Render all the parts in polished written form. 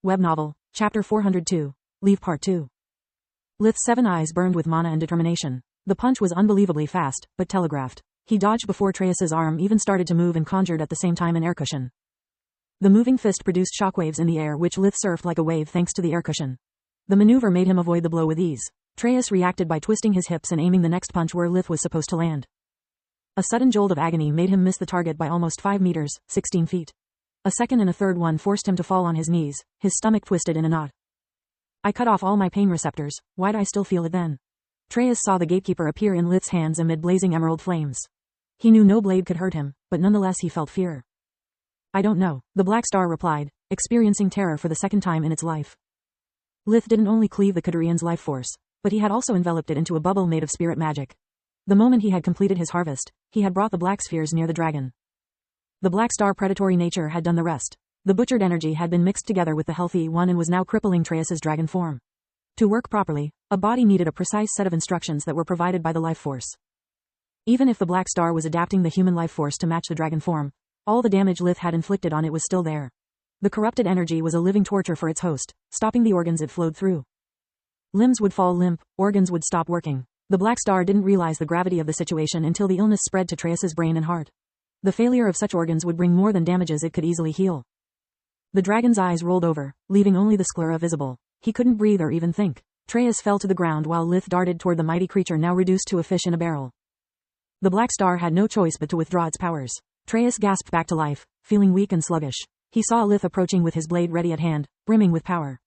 Web Novel, Chapter 402. Leave Part 2. Lith's 7 eyes burned with mana and determination. The punch was unbelievably fast, but telegraphed. He dodged before Treyas's arm even started to move and conjured at the same time an air cushion. The moving fist produced shockwaves in the air which Lith surfed like a wave thanks to the air cushion. The maneuver made him avoid the blow with ease. Treyas reacted by twisting his hips and aiming the next punch where Lith was supposed to land. A sudden jolt of agony made him miss the target by almost 5 meters, 16 feet. A second and a third one forced him to fall on his knees, his stomach twisted in a knot. I cut off all my pain receptors, why'd I still feel it then? Treyas saw the gatekeeper appear in Lith's hands amid blazing emerald flames. He knew no blade could hurt him, but nonetheless he felt fear. I don't know, the Black Star replied, experiencing terror for the second time in its life. Lith didn't only cleave the Khadrian's life force, but he had also enveloped it into a bubble made of spirit magic. The moment he had completed his harvest, he had brought the black spheres near the dragon. The Black Star predatory nature had done the rest. The butchered energy had been mixed together with the healthy one and was now crippling Treyas's dragon form. To work properly, a body needed a precise set of instructions that were provided by the life force. Even if the Black Star was adapting the human life force to match the dragon form, all the damage Lith had inflicted on it was still there. The corrupted energy was a living torture for its host, stopping the organs it flowed through. Limbs would fall limp, organs would stop working. The Black Star didn't realize the gravity of the situation until the illness spread to Treyas's brain and heart. The failure of such organs would bring more than damages it could easily heal. The dragon's eyes rolled over, leaving only the sclera visible. He couldn't breathe or even think. Treyas fell to the ground while Lith darted toward the mighty creature now reduced to a fish in a barrel. The Black Star had no choice but to withdraw its powers. Treyas gasped back to life, feeling weak and sluggish. He saw Lith approaching with his blade ready at hand, brimming with power.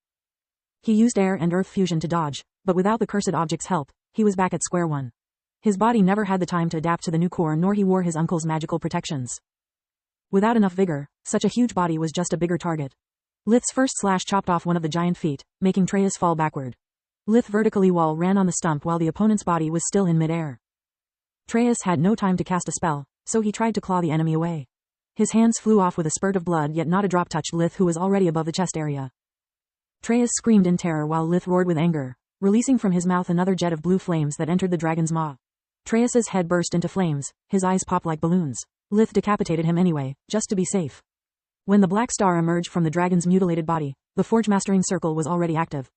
He used air and earth fusion to dodge, but without the cursed object's help, he was back at square one. His body never had the time to adapt to the new core nor he wore his uncle's magical protections. Without enough vigor, such a huge body was just a bigger target. Lith's first slash chopped off one of the giant feet, making Treyas fall backward. Lith vertically wall ran on the stump while the opponent's body was still in midair. Treyas had no time to cast a spell, so he tried to claw the enemy away. His hands flew off with a spurt of blood yet not a drop touched Lith who was already above the chest area. Treyas screamed in terror while Lith roared with anger, releasing from his mouth another jet of blue flames that entered the dragon's maw. Treyas's head burst into flames, his eyes popped like balloons. Lith decapitated him anyway, just to be safe. When the Black Star emerged from the dragon's mutilated body, the Forge Mastering Circle was already active.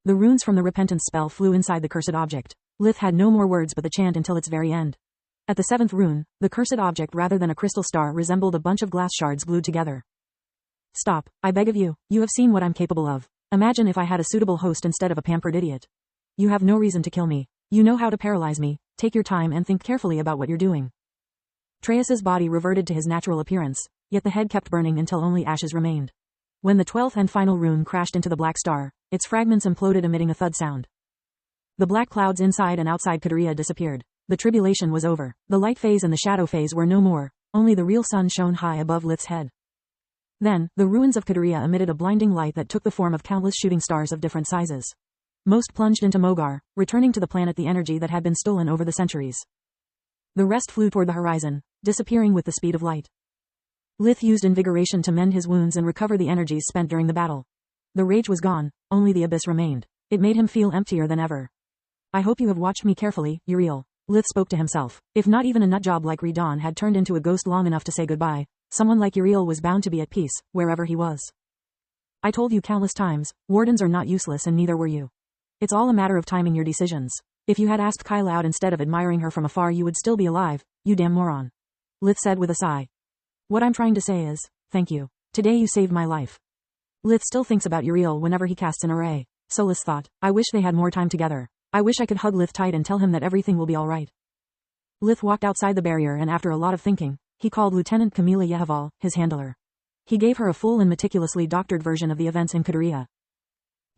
The runes from the Repentance spell flew inside the cursed object. Lith had no more words but the chant until its very end. At the 7th rune, the cursed object rather than a crystal star resembled a bunch of glass shards glued together. Stop, I beg of you, you have seen what I'm capable of. Imagine if I had a suitable host instead of a pampered idiot. You have no reason to kill me. You know how to paralyze me, take your time and think carefully about what you're doing. Treyas's body reverted to his natural appearance, yet the head kept burning until only ashes remained. When the 12th and final rune crashed into the Black Star, its fragments imploded emitting a thud sound. The black clouds inside and outside Khadria disappeared. The tribulation was over. The light phase and the shadow phase were no more, only the real sun shone high above Lith's head. Then, the ruins of Khadria emitted a blinding light that took the form of countless shooting stars of different sizes. Most plunged into Mogar, returning to the planet the energy that had been stolen over the centuries. The rest flew toward the horizon, disappearing with the speed of light. Lith used invigoration to mend his wounds and recover the energies spent during the battle. The rage was gone, only the abyss remained. It made him feel emptier than ever. I hope you have watched me carefully, Uriel. Lith spoke to himself. If not even a nutjob like Redon had turned into a ghost long enough to say goodbye, someone like Uriel was bound to be at peace, wherever he was. I told you countless times, wardens are not useless and neither were you. It's all a matter of timing your decisions. If you had asked Kyle out instead of admiring her from afar you would still be alive, you damn moron. Lith said with a sigh. What I'm trying to say is, thank you. Today you saved my life. Lith still thinks about Uriel whenever he casts an array. Solus thought, I wish they had more time together. I wish I could hug Lith tight and tell him that everything will be alright. Lith walked outside the barrier and after a lot of thinking, he called Lieutenant Camila Yehaval, his handler. He gave her a full and meticulously doctored version of the events in Khadria.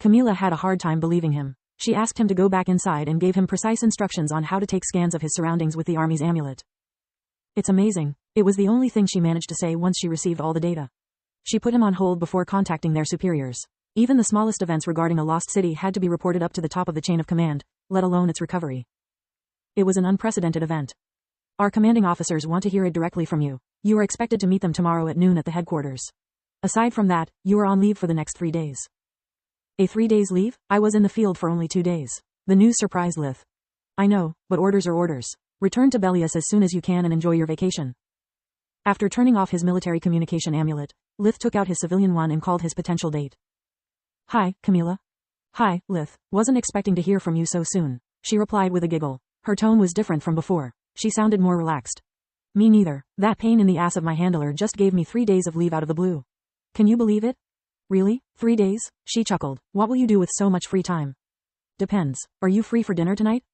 Camila had a hard time believing him. She asked him to go back inside and gave him precise instructions on how to take scans of his surroundings with the army's amulet. It's amazing. It was the only thing she managed to say once she received all the data. She put him on hold before contacting their superiors. Even the smallest events regarding a lost city had to be reported up to the top of the chain of command, let alone its recovery. It was an unprecedented event. Our commanding officers want to hear it directly from you. You are expected to meet them tomorrow at noon at the headquarters. Aside from that, you are on leave for the next 3 days. A 3 days leave? I was in the field for only 2 days. The news surprised Lith. I know, but orders are orders. Return to Belius as soon as you can and enjoy your vacation. After turning off his military communication amulet, Lith took out his civilian one and called his potential date. Hi, Camila. Hi, Lith. Wasn't expecting to hear from you so soon, she replied with a giggle. Her tone was different from before. She sounded more relaxed. Me neither. That pain in the ass of my handler just gave me 3 days of leave out of the blue. Can you believe it? Really? 3 days? She chuckled. What will you do with so much free time? Depends. Are you free for dinner tonight?